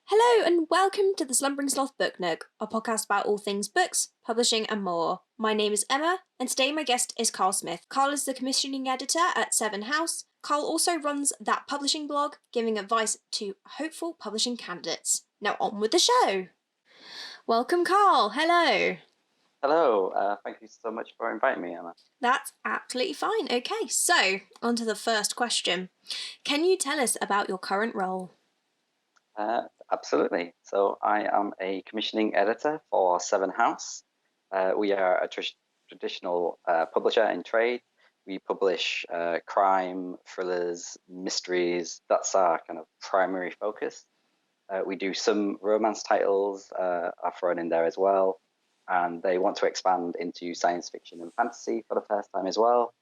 Hello and welcome to the Slumbering Sloth Book Nook, a podcast about all things books, publishing and more. My name is Emma and today my guest is Carl Smith. Carl is the commissioning editor at Severn House. Carl also runs That Publishing blog, giving advice to hopeful publishing candidates. Now on with the show. Welcome Carl, hello. Hello, thank you so much for inviting me, Emma. That's absolutely fine. Okay, so on to the first question. Can you tell us about your current role? Absolutely. So I am a commissioning editor for Severn House. We are a traditional publisher in trade. We publish crime, thrillers, mysteries. That's our kind of primary focus. We do some romance titles are thrown in there as well. And they want to expand into science fiction and fantasy for the first time as well.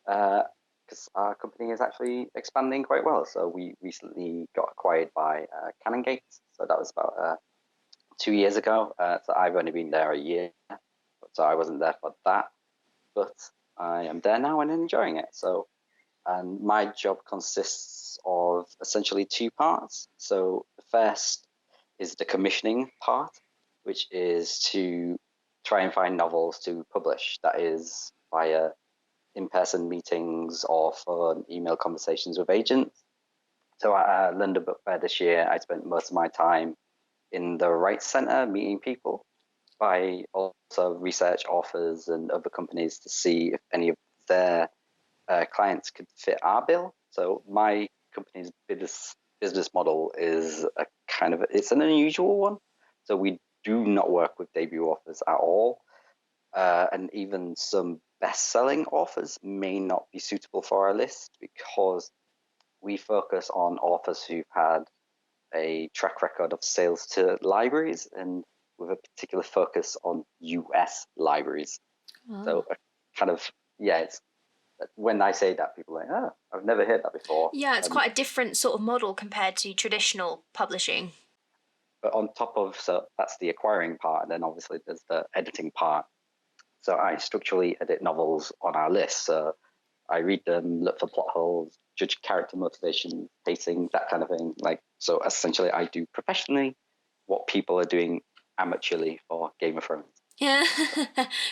Because our company is actually expanding quite well. So we recently got acquired by Canongate. So that was about 2 years ago. So I've only been there a year. So I wasn't there for that. But I am there now and enjoying it. And my job consists of essentially two parts. So the first is the commissioning part, which is to try and find novels to publish. That is via in-person meetings or phone, email conversations with agents. So at London Book Fair this year, I spent most of my time in the Rights Centre meeting people. I also research authors and other companies to see if any of their clients could fit our bill. So my company's business model is it's an unusual one. So we do not work with debut authors at all. And even some best-selling authors may not be suitable for our list because we focus on authors who've had a track record of sales to libraries and with a particular focus on US libraries. Oh. So it's when I say that, people are like, oh, I've never heard that before. Yeah, it's quite a different sort of model compared to traditional publishing. But on top of, so that's the acquiring part, and then obviously there's the editing part. So I structurally edit novels on our list. So I read them, look for plot holes, judge character motivation, pacing, that kind of thing. So essentially I do professionally what people are doing amateurly for Game of Thrones. Yeah,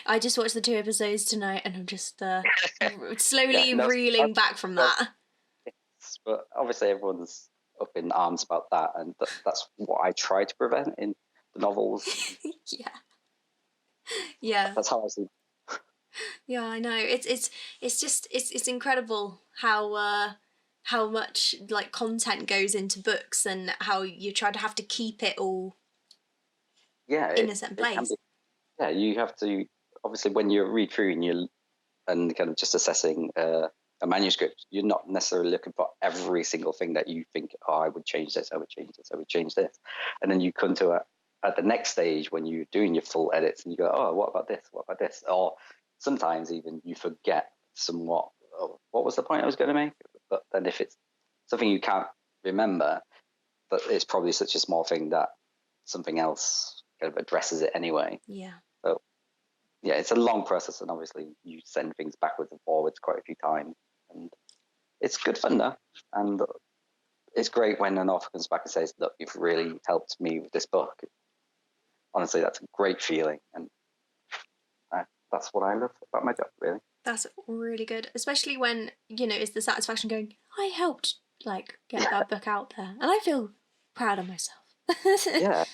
I just watched the 2 episodes tonight and I'm just slowly reeling back from that. But obviously everyone's up in arms about that, and that's what I try to prevent in the novels. Yeah. That's how I see. Yeah, I know. It's incredible how much like content goes into books and how you try to have to keep it all in a certain place. You have to, obviously when you read through and kind of just assessing a manuscript, you're not necessarily looking for every single thing that you think, oh, I would change this, I would change this, I would change this. And then you come to at the next stage when you're doing your full edits and you go, oh, what about this? What about this? Or sometimes even you forget somewhat, oh, what was the point I was going to make? But then if it's something you can't remember, but it's probably such a small thing that something else kind of addresses it anyway. Yeah. So yeah, it's a long process, and obviously you send things backwards and forwards quite a few times. And it's good fun though, and it's great when an author comes back and says, look, you've really helped me with this book. Honestly, that's a great feeling, and that's what I love about my job, really. That's really good, especially when, it's the satisfaction going, I helped get that book out there, and I feel proud of myself. Yeah,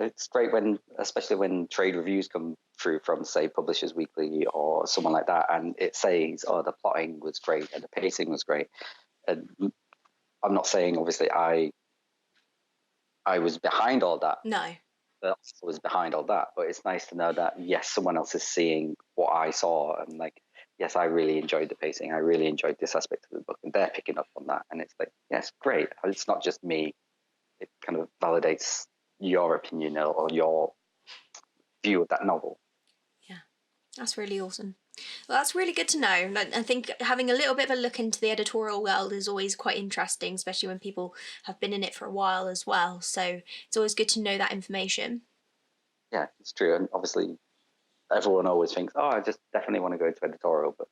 it's great especially when trade reviews come through from, say, Publishers Weekly or someone like that, and it says, oh, the plotting was great and the pacing was great. And I'm not saying, obviously, I was behind all that. No. I was behind all that, but it's nice to know that, yes, someone else is seeing what I saw, and yes, I really enjoyed the pacing. I really enjoyed this aspect of the book, and they're picking up on that. And it's yes, great. It's not just me. It kind of validates your opinion or your view of that novel. Yeah, that's really awesome. Well, that's really good to know. I think having a little bit of a look into the editorial world is always quite interesting, especially when people have been in it for a while as well. So it's always good to know that information. Yeah, it's true. And obviously, everyone always thinks, oh, I just definitely want to go into editorial. But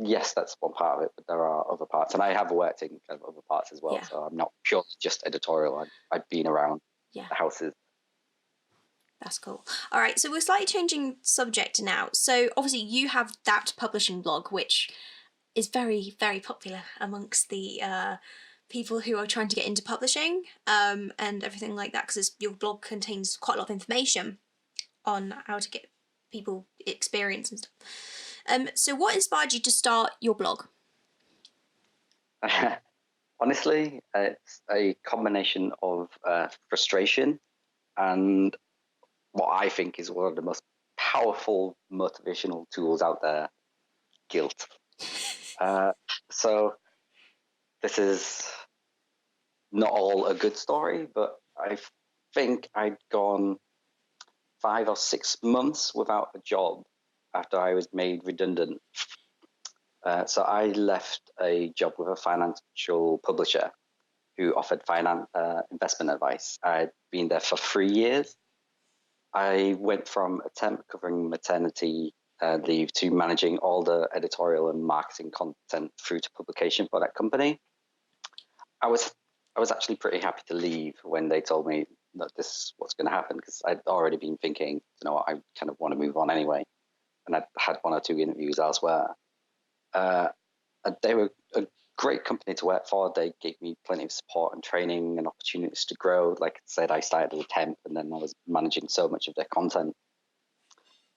yes, that's one part of it, but there are other parts, and I have worked in kind of other parts as well. Yeah. So I'm not purely just editorial. I've been around Yeah. the houses. That's cool. All right, so we're slightly changing subject now. So obviously you have that publishing blog, which is very, very popular amongst the people who are trying to get into publishing and everything like that, because your blog contains quite a lot of information on how to get people experience and stuff. So what inspired you to start your blog? Honestly, it's a combination of frustration and what I think is one of the most powerful motivational tools out there, guilt. So this is not all a good story, but I think I'd gone 5 or 6 months without a job after I was made redundant. So I left a job with a financial publisher who offered investment advice. I'd been there for 3 years. I went from a temp covering maternity leave to managing all the editorial and marketing content through to publication for that company. I was actually pretty happy to leave when they told me that this is what's going to happen, because I'd already been thinking, you know, I kind of want to move on anyway, and I'd had 1 or 2 interviews elsewhere. They were a great company to work for. They gave me plenty of support and training and opportunities to grow. Like I said, I started as a temp, and then I was managing so much of their content.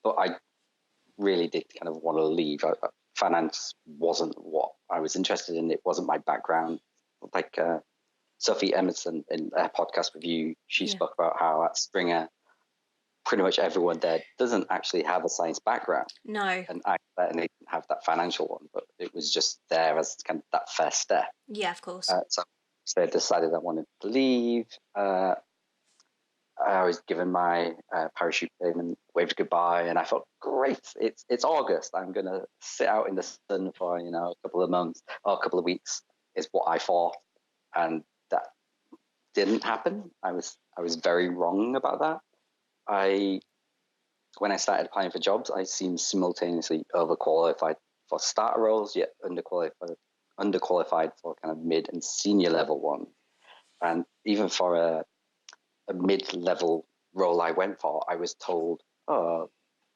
But I really did kind of want to leave. Finance wasn't what I was interested in. It wasn't my background. Like Sophie Emerson in her podcast with you, she spoke about how at Springer, pretty much everyone there doesn't actually have a science background. No. And I certainly didn't have that financial one, but it was just there as kind of that first step. Yeah, of course. So I decided I wanted to leave. I was given my parachute payment, waved goodbye, and I thought, great, it's August. I'm going to sit out in the sun for, you know, a couple of months or a couple of weeks is what I thought. And that didn't happen. I was very wrong about that. When I started applying for jobs, I seemed simultaneously overqualified for starter roles, yet underqualified for kind of mid and senior level ones. And even for a mid-level role I went for, I was told, "Oh,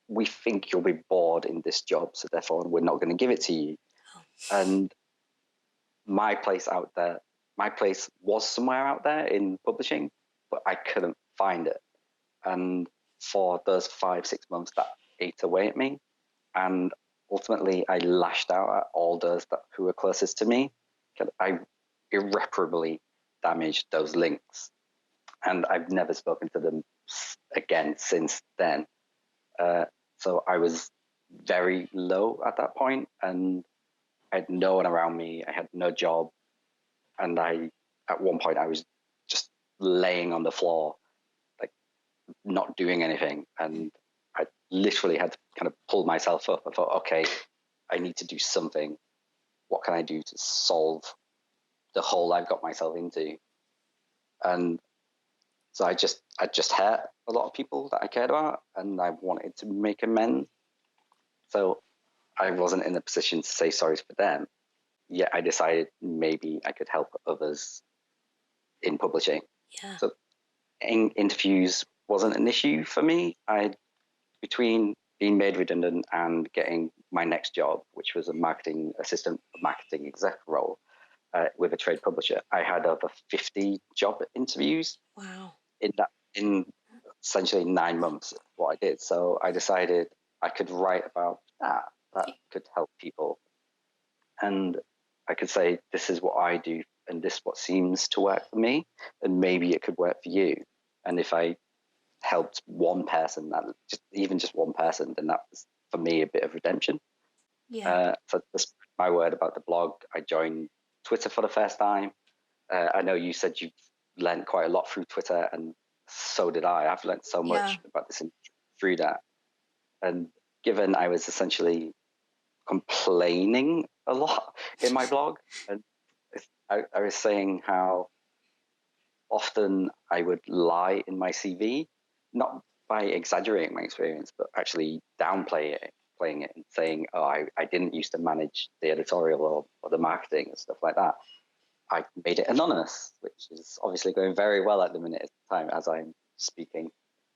we think you'll be bored in this job, so therefore we're not going to give it to you." And my place was somewhere out there in publishing, but I couldn't find it. And for those 5-6 months, that ate away at me. And ultimately, I lashed out at all those who were closest to me. I irreparably damaged those links. And I've never spoken to them again since then. So I was very low at that point, and I had no one around me. I had no job. And at one point, I was just laying on the floor, like not doing anything. And I literally had to kind of pull myself up. I thought, okay, I need to do something. What can I do to solve the hole I've got myself into? And so I just hurt a lot of people that I cared about, and I wanted to make amends. So I wasn't in a position to say sorry for them. Yet I decided maybe I could help others in publishing. Yeah. So interviews wasn't an issue for me. Between being made redundant and getting my next job, which was a marketing exec role with a trade publisher, I had over 50 job interviews. Wow. In essentially 9 months, what I did. So I decided I could write about that could help people. And I could say, this is what I do, and this is what seems to work for me, and maybe it could work for you. And if I helped one person, even just one person, then that was for me a bit of redemption. Yeah. So that's my word about the blog. I joined Twitter for the first time. I know you said you've learned quite a lot through Twitter, and so did I. I've learned so much about this through that. And given I was essentially complaining a lot in my blog, and I was saying how often I would lie in my CV, not by exaggerating my experience, but actually downplay it. downplaying it and saying, oh, I didn't used to manage the editorial or the marketing and stuff like that. I made it anonymous, which is obviously going very well at the minute at the time as I'm speaking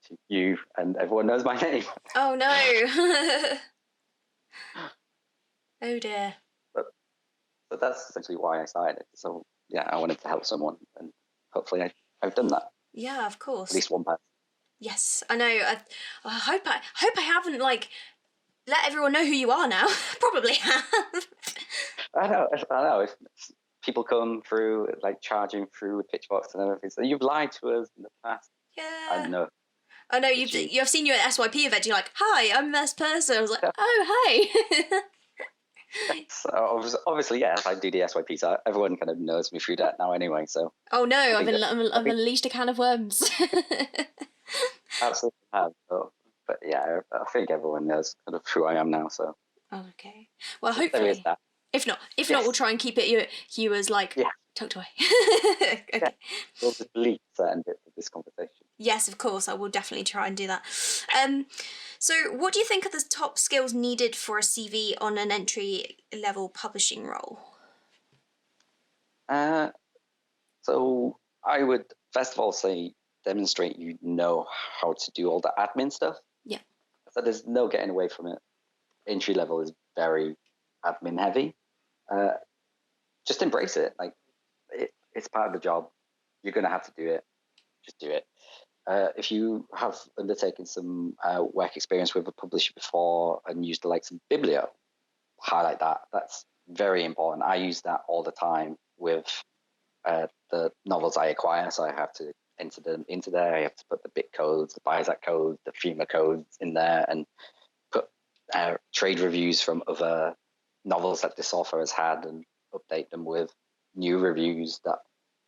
to you, and everyone knows my name. Oh no. Oh dear. But that's essentially why I started it. So yeah, I wanted to help someone, and hopefully I've done that. Yeah, of course. At least one person. Yes, I know. I hope I haven't like let everyone know who you are now. Probably have. I know. If people come through like charging through with pitchbox and everything, so you've lied to us in the past. Yeah. I know. I know I've seen you at SYP event. You're like, "Hi, I'm this person." I was like, "Oh, hey." So obviously, yes, I do the SYP, so everyone kind of knows me through that now anyway. So. Oh no, I've unleashed a can of worms. Absolutely have. But yeah, I think everyone knows kind of who I am now. So. Okay. Well, There is hopefully. that. If not, we'll try and keep it you as like tucked away. Okay. Yeah. We'll just delete certain bits of this conversation. Yes, of course. I will definitely try and do that. So what do you think are the top skills needed for a CV on an entry-level publishing role? So I would first of all say demonstrate you know how to do all the admin stuff. Yeah. So there's no getting away from it. Entry level is very admin heavy. Just embrace it. Like it's part of the job. You're going to have to do it. Just do it. If you have undertaken some work experience with a publisher before and used the likes of Biblio, highlight that. That's very important. I use that all the time with the novels I acquire. So I have to enter them into there. I have to put the bit codes, the BISAC codes, the FEMA codes in there, and put trade reviews from other novels that this author has had and update them with new reviews that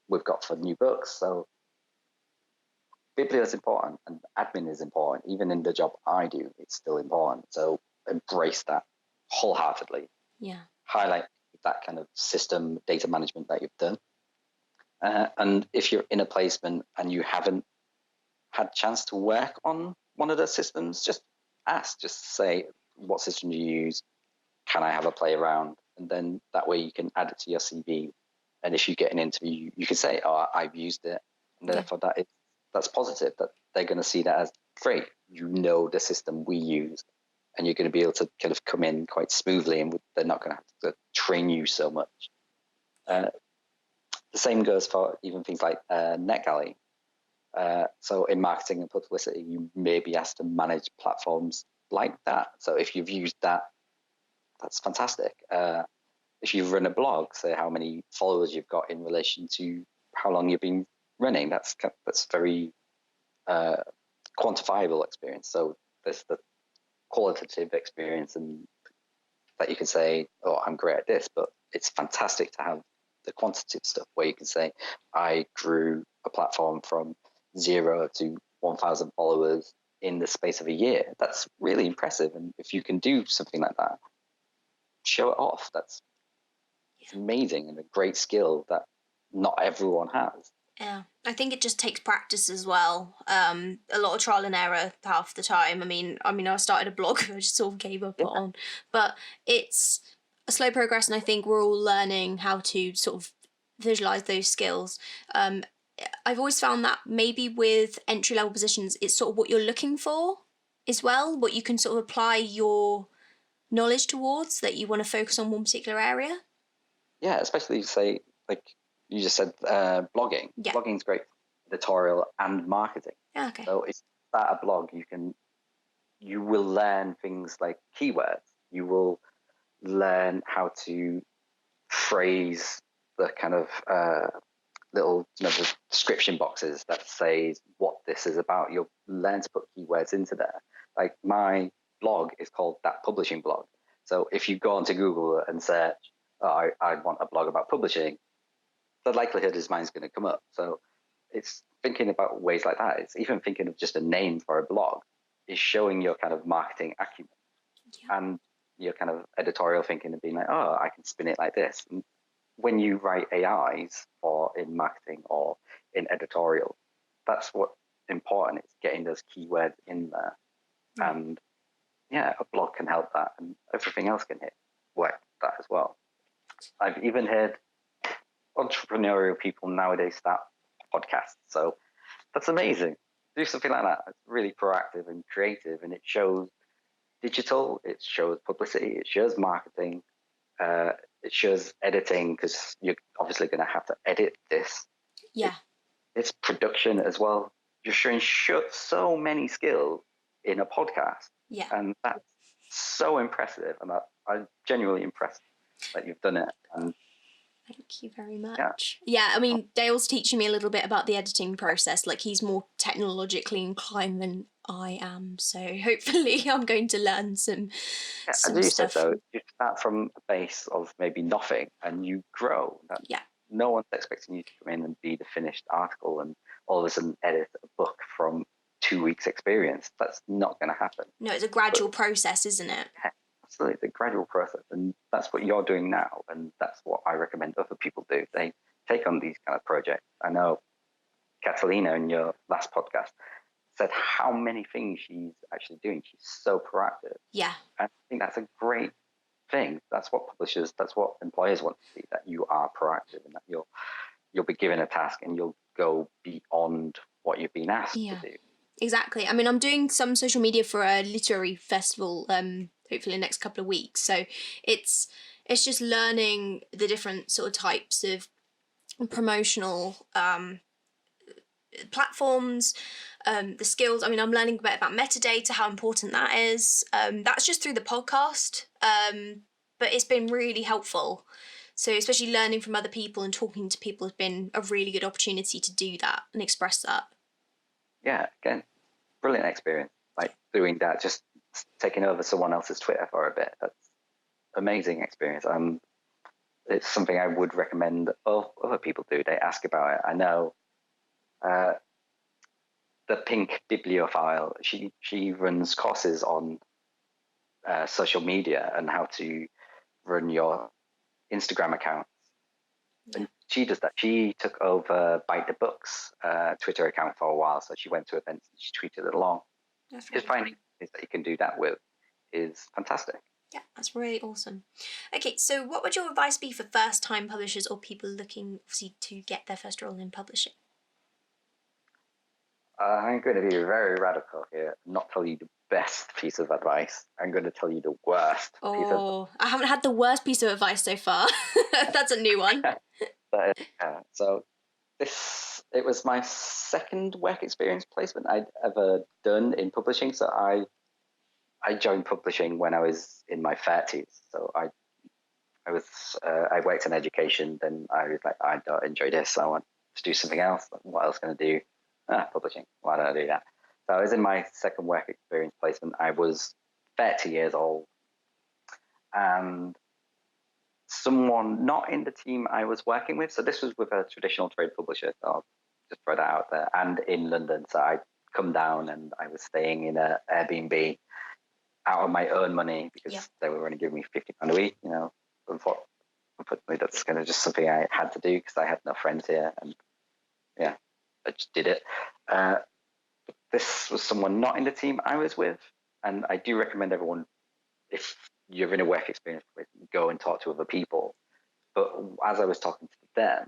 we've got for new books. So Biblio is important and admin is important. Even in the job I do, it's still important. So embrace that wholeheartedly. Yeah. Highlight that kind of system data management that you've done. And if you're in a placement and you haven't had a chance to work on one of those systems, just ask, just say, what system do you use? Can I have a play around? And then that way you can add it to your CV. And if you get an interview, you can say, oh, I've used it. And therefore that's positive, that they're going to see that as great. You know the system we use, and you're going to be able to kind of come in quite smoothly, and they're not going to have to train you so much. The same goes for even things like NetGalley. So in marketing and publicity, you may be asked to manage platforms like that. So if you've used that, that's fantastic. If you've run a blog, say how many followers you've got in relation to how long you've been running, that's very quantifiable experience. So there's the qualitative experience, and that you can say, oh, I'm great at this, but it's fantastic to have the quantitative stuff where you can say, I grew a platform from 0 to 1,000 followers in the space of a year. That's really impressive. And if you can do something like that, show it off. That's amazing and a great skill that not everyone has. Yeah, I think it just takes practice as well. A lot of trial and error half the time. I mean, I started a blog, I just sort of gave up on, but it's a slow progress, and I think we're all learning how to sort of visualize those skills. I've always found that maybe with entry level positions, it's sort of what you're looking for as well, what you can sort of apply your knowledge towards, that you want to focus on one particular area. Yeah, especially say like you just said, blogging. Yeah. Blogging's great, editorial and marketing. Okay. So if you start a blog, you will learn things like keywords. You will learn how to phrase the kind of little the description boxes that says what this is about. You'll learn to put keywords into there. Like my blog is called That Publishing Blog. So if you go onto Google and search, I want a blog about publishing, the likelihood is mine's going to come up. So it's thinking about ways like that. It's even thinking of just a name for a blog is showing your kind of marketing acumen and your kind of editorial thinking and being like, oh, I can spin it like this. And when you write AIs or in marketing or in editorial, that's what's important. It's getting those keywords in there and yeah, a blog can help that, and everything else can work that as well. I've even heard entrepreneurial people nowadays start podcasts, so that's amazing. Do something like that. It's really proactive and creative, and it shows digital, it shows publicity, it shows marketing, it shows editing, because you're obviously going to have to edit this. Yeah. It's production as well. You're showing so many skills in a podcast. Yeah. And that's so impressive. And I'm genuinely impressed that you've done it. And thank you very much. Yeah, I mean, Dale's teaching me a little bit about the editing process. Like, he's more technologically inclined than I am, so hopefully I'm going to learn some as you stuff. said, though, you start from a base of maybe nothing and you grow. Yeah. No one's expecting you to come in and be the finished article and all of a sudden edit a book from 2 weeks experience. That's not going to happen. No, it's a gradual process, isn't it? Yeah, absolutely. It's a gradual process, and that's what you're doing now, and that's what I recommend other people do. They take on these kind of projects. I know Catalina in your last podcast said how many things she's actually doing. She's so proactive. Yeah. And I think that's a great thing. That's what publishers, that's what employers want to see, that you are proactive and that you'll be given a task and you'll go beyond what you've been asked to do. Exactly. I mean, I'm doing some social media for a literary festival, hopefully in the next couple of weeks. So it's just learning the different sort of types of promotional platforms, the skills. I mean, I'm learning a bit about metadata, how important that is. That's just through the podcast, but it's been really helpful. So especially learning from other people and talking to people has been a really good opportunity to do that and express that. Yeah, again, brilliant experience. Like doing that, just taking over someone else's Twitter for a bit. That's amazing experience. It's something I would recommend other people do. They ask about it. I know the Pink Bibliophile, she runs courses on social media and how to run your Instagram accounts. Yeah. And she does that. She took over Bite the Book's Twitter account for a while, so she went to events and she tweeted it along. That's just finding things that you can do that with is fantastic. Yeah, that's really awesome. Okay, so what would your advice be for first-time publishers or people looking obviously to get their first role in publishing? I'm going to be very radical here, not tell you the best piece of advice. I'm going to tell you the worst piece of advice. Oh, I haven't had the worst piece of advice so far. That's a new one. So it was my second work experience placement I'd ever done in publishing. So I joined publishing when I was in my 30s. So I worked in education. Then I was like, I don't enjoy this. I want to do something else. What else can I do? Publishing. Why don't I do that? So I was in my second work experience placement. I was 30 years old, and someone not in the team I was working with. So this was with a traditional trade publisher. So I'll just throw that out there. And in London, so I'd come down and I was staying in an Airbnb out of my own money because they were only giving me £50 a week. You know, unfortunately, that's kind of just something I had to do because I had no friends here, and yeah, I just did it. This was someone not in the team I was with, and I do recommend everyone, if you're in a work experience, go and talk to other people. But as I was talking to them,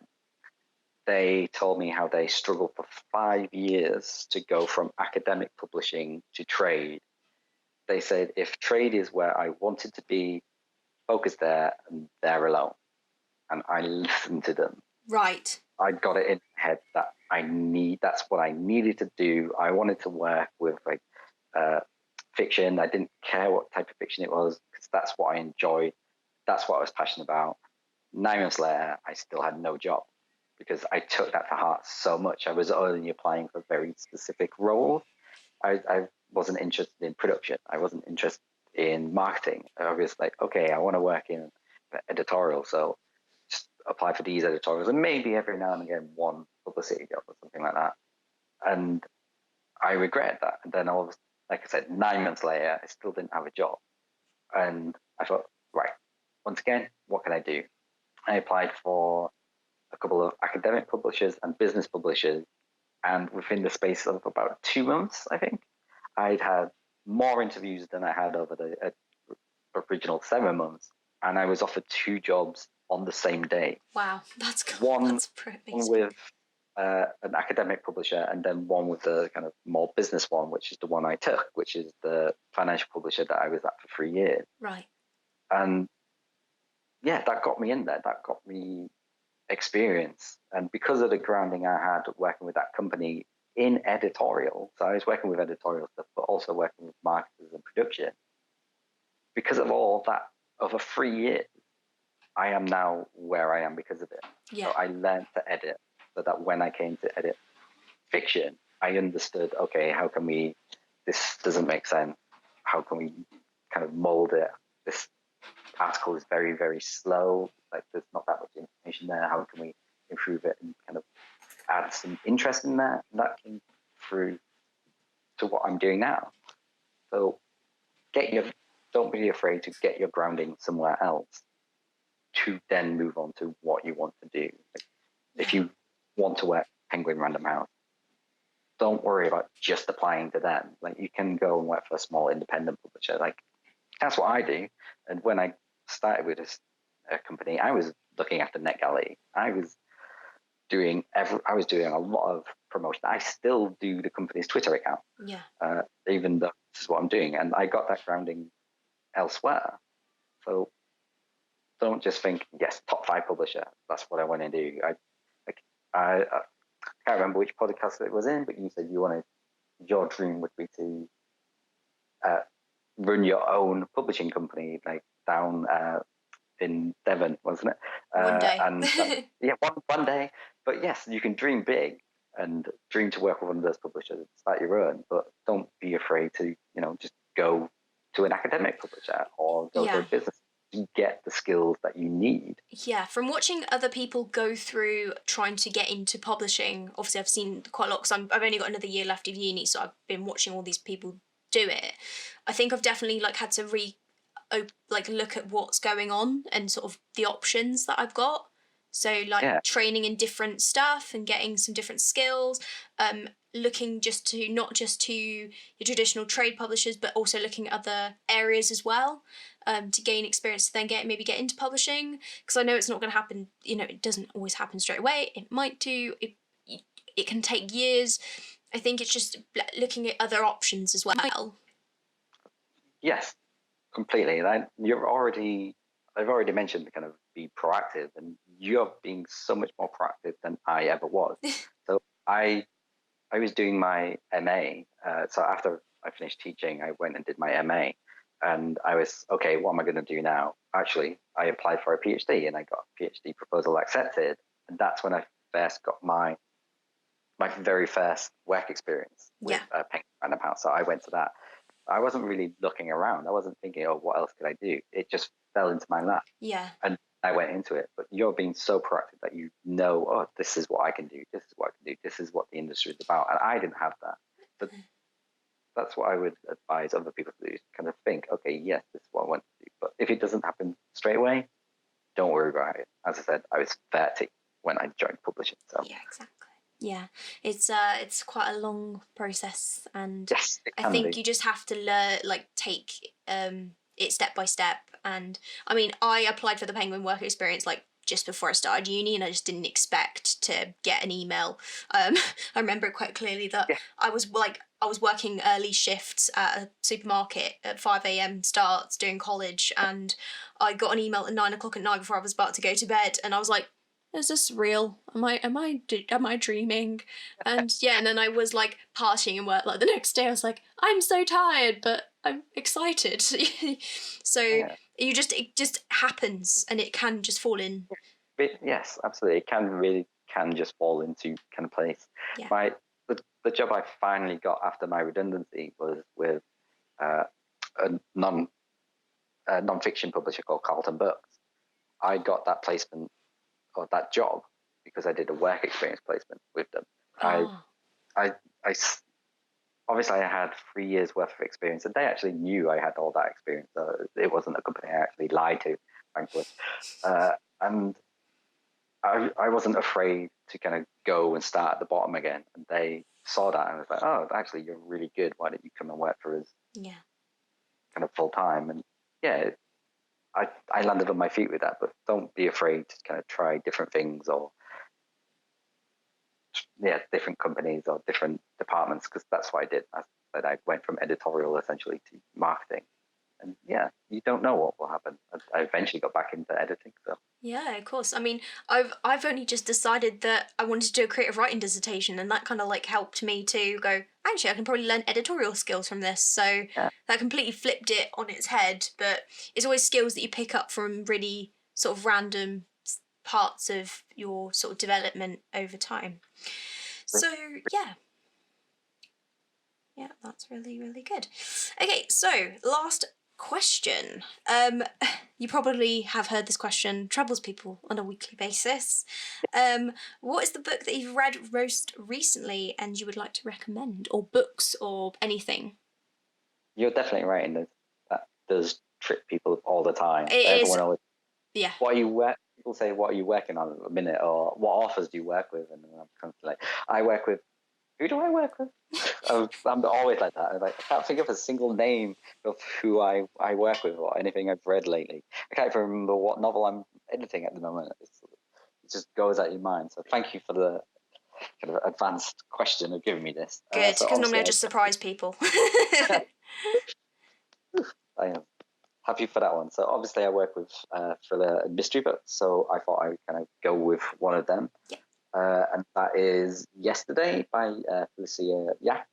they told me how they struggled for 5 years to go from academic publishing to trade. They said, if trade is where I wanted to be, focus there and there alone. And I listened to them. Right. I got it in my head that that's what I needed to do. I wanted to work with fiction. I didn't care what type of fiction it was because that's what I enjoyed. That's what I was passionate about. 9 months later, I still had no job because I took that to heart so much. I was only applying for very specific roles. I wasn't interested in production. I wasn't interested in marketing. I was like, okay, I want to work in editorial, so just apply for these editorials and maybe every now and again one publicity job or something like that. And I regret that. And then like I said, 9 months later, I still didn't have a job. And I thought, right, once again, what can I do? I applied for a couple of academic publishers and business publishers. And within the space of about 2 months, I think, I'd had more interviews than I had over the original 7 months, and I was offered 2 jobs on the same day. Wow, that's cool. One, That's pretty one amazing. with an academic publisher, and then one with the kind of more business one, which is the one I took, which is the financial publisher that I was at for 3 years. Right. And yeah, that got me in there. That got me experience. And because of the grounding I had working with that company in editorial, so I was working with editorial stuff, but also working with marketers and production. Because of all that, over 3 years, I am now where I am because of it. Yeah. So I learned to edit, so that when I came to edit fiction, I understood, okay, how can we, this doesn't make sense. How can we kind of mold it? This article is very, very slow. Like there's not that much information there. How can we improve it and kind of add some interest in there? And that came through to what I'm doing now. So don't be afraid to get your grounding somewhere else to then move on to what you want to do. Like, if you want to work Penguin Random House, don't worry about just applying to them. Like you can go and work for a small independent publisher. Like that's what I do. And when I started with this company, I was looking after NetGalley. I was doing a lot of promotion. I still do the company's Twitter account. Yeah. Even though this is what I'm doing, and I got that grounding elsewhere. So don't just think, yes, top 5 publisher. That's what I want to do. I can't remember which podcast it was in, but you said your dream would be to run your own publishing company, like down in Devon, wasn't it? One day. And yeah, one day. But yes, you can dream big and dream to work with one of those publishers, start your own, but don't be afraid to, just go to an academic publisher or go to a business to get the skills that you need. Yeah, from watching other people go through trying to get into publishing, obviously I've seen quite a lot because I've only got another year left of uni, so I've been watching all these people do it. I think I've definitely had to look at what's going on and sort of the options that I've got. So training in different stuff and getting some different skills, looking not just to your traditional trade publishers, but also looking at other areas as well, to gain experience to then get into publishing. Because I know it's not going to happen, it doesn't always happen straight away. It might do, it can take years. I think it's just looking at other options as well. Yes, completely. And I've already mentioned the kind of be proactive, and you're being so much more proactive than I ever was. So I was doing my MA. So after I finished teaching, I went and did my MA, and I was, okay, what am I going to do now? Actually, I applied for a PhD and I got a PhD proposal accepted. And that's when I first got my very first work experience with Penguin Random House. So I went to that. I wasn't really looking around. I wasn't thinking, oh, what else could I do? It just fell into my lap. Yeah. And I went into it. But you're being so proactive that oh, this is what I can do. This is what I can do. This is what the industry is about. And I didn't have that. But that's what I would advise other people to do, is kind of think, okay, yes, this is what I want to do. But if it doesn't happen straight away, don't worry about it. As I said, I was 30 when I joined publishing. So yeah, exactly. Yeah, it's quite a long process, and yes, I think you just have to learn, take it step by step. And I mean, I applied for the Penguin work experience just before I started uni, and I just didn't expect to get an email. I remember it quite clearly that I was working early shifts at a supermarket at 5 a.m. starts doing college, and I got an email at 9 o'clock at night before I was about to go to bed, and I was like, is this real? Am I dreaming? And and then I was partying in work the next day. I was like, I'm so tired, but I'm excited. So it just happens, and it can just fall in. Yes, absolutely. It can just fall into kind of place. Yeah. The job I finally got after my redundancy was with a non-fiction publisher called Carlton Books. I got that placement or that job because I did a work experience placement with them. Oh. I obviously I had 3 years worth of experience, and they actually knew I had all that experience. So it wasn't a company I actually lied to, thankfully. And I wasn't afraid to kind of go and start at the bottom again. And they saw that and was like, oh, actually, you're really good. Why don't you come and work for us Yeah. kind of full time? And yeah, I landed on my feet with that, but don't be afraid to kind of try different things or different companies or different departments, because that's what I did. I went from editorial essentially to marketing. And yeah, you don't know what will happen. I eventually got back into editing. So Yeah, of course. I mean, I've only just decided that I wanted to do a creative writing dissertation, and that kind of like helped me to go, actually, I can probably learn editorial skills from this. So yeah, that completely flipped it on its head. But it's always skills that you pick up from really sort of random parts of your sort of development over time. So yeah. Yeah, that's really, really good. Okay, so last question. You probably have heard this question troubles people on a weekly basis. What is the book that you've read most recently and you would like to recommend, or books, or anything? you're definitely right in that does trick people all the time. It is, Everyone always, yeah. what are you work? People say, what are you working on at the minute? Or what authors do you work with? And I'm constantly like, I work with, who do I work with? I'm always like that. I can't think of a single name of who I work with or anything I've read lately. I can't even remember what novel I'm editing at the moment. It just goes out your mind. So thank you for the kind of advanced question of giving me this. Good, So because normally obviously I just surprise people. I am happy for that one. So obviously I work with thriller and mystery books. So I thought I would kind of go with one of them. Yeah. And that is Yesterday by Felicia Yap.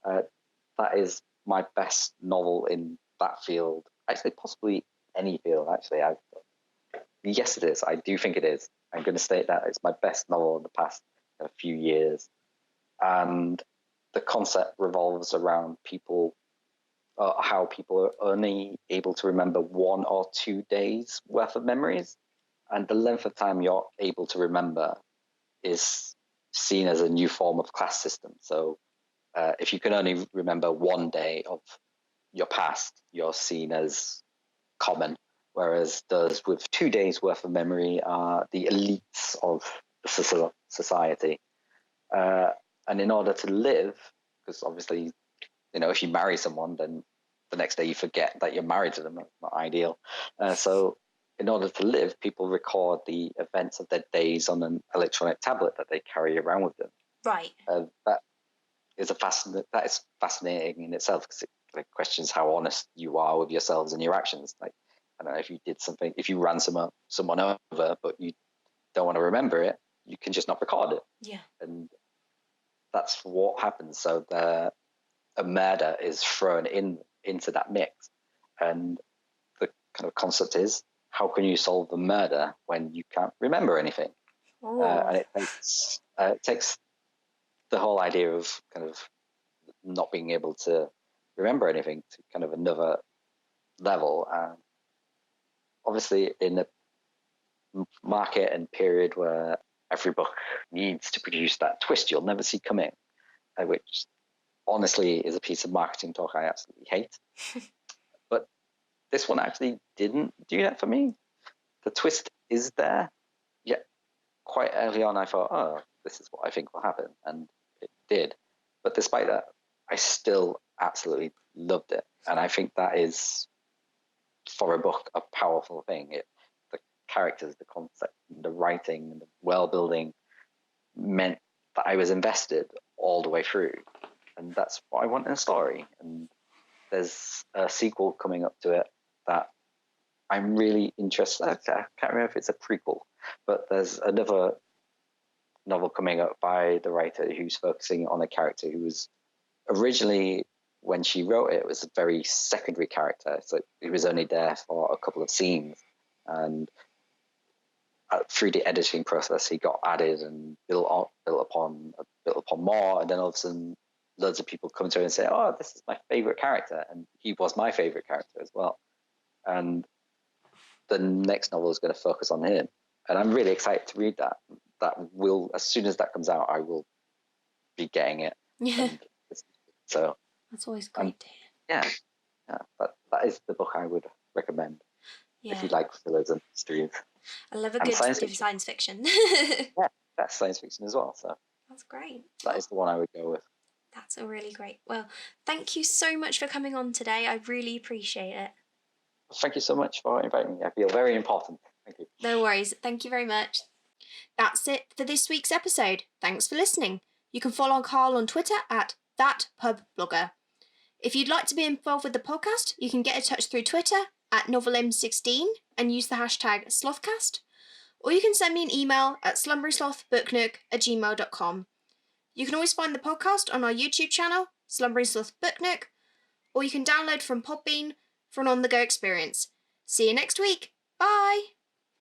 That is my best novel in that field. Actually, possibly any field. Actually, yes, it is. I do think it is. I'm going to state that it's my best novel in the past few years, and the concept revolves around people, how people are only able to remember 1 or 2 days worth of memories, and the length of time you're able to remember is seen as a new form of class system. So if you can only remember 1 day of your past, you're seen as common, whereas those with 2 days worth of memory are the elites of the society. And in order to live, because obviously, if you marry someone, then the next day you forget that you're married to them. That's not ideal. So in order to live, people record the events of their days on an electronic tablet that they carry around with them. Right. That is fascinating in itself, because it questions how honest you are with yourselves and your actions. Like, I don't know, if you did something, if you ran someone over, but you don't want to remember it, you can just not record it. Yeah. And that's what happens. So a murder is thrown into that mix, and the kind of concept is, how can you solve a murder when you can't remember anything? And it takes the whole idea of kind of not being able to remember anything to kind of another level. And obviously, in a market and period where every book needs to produce that twist you'll never see coming, which honestly is a piece of marketing talk I absolutely hate. But this one actually didn't do that for me. The twist is there, yet quite early on I thought, oh, this is what I think will happen, and it did. But despite that, I still absolutely loved it, and I think that is, for a book, a powerful thing. The characters, the concept, the writing, and the world building meant that I was invested all the way through, and that's what I want in a story. And there's a sequel coming up to it that I'm really interested. I can't remember if it's a prequel, but there's another novel coming up by the writer who's focusing on a character who was originally, when she wrote it, was a very secondary character. So he was only there for a couple of scenes, and through the editing process, he got added and built upon more, and then all of a sudden, loads of people come to her and say, "Oh, this is my favorite character," and he was my favorite character as well. And the next novel is going to focus on him, and I'm really excited to read that. That will, as soon as that comes out, I will be getting it. Yeah. So that's always great to hear. Yeah, that is the book I would recommend if you like thrillers and mysteries. I love a and good science bit of fiction. science fiction. Yeah, that's science fiction as well. So That's great. That is the one I would go with. That's a really great. Well, thank you so much for coming on today. I really appreciate it. Thank you so much for inviting me. I feel very important. Thank you. No worries. Thank you very much. That's it for this week's episode. Thanks for listening. You can follow Carl on Twitter at thatpubblogger. If you'd like to be involved with the podcast, you can get in touch through Twitter at novelm16 and use the hashtag slothcast, or you can send me an email at slumberyslothbooknook@gmail.com. You can always find the podcast on our YouTube channel, Slumbering Sloth Book Nook, or you can download from Podbean for an on-the-go experience. See you next week. Bye!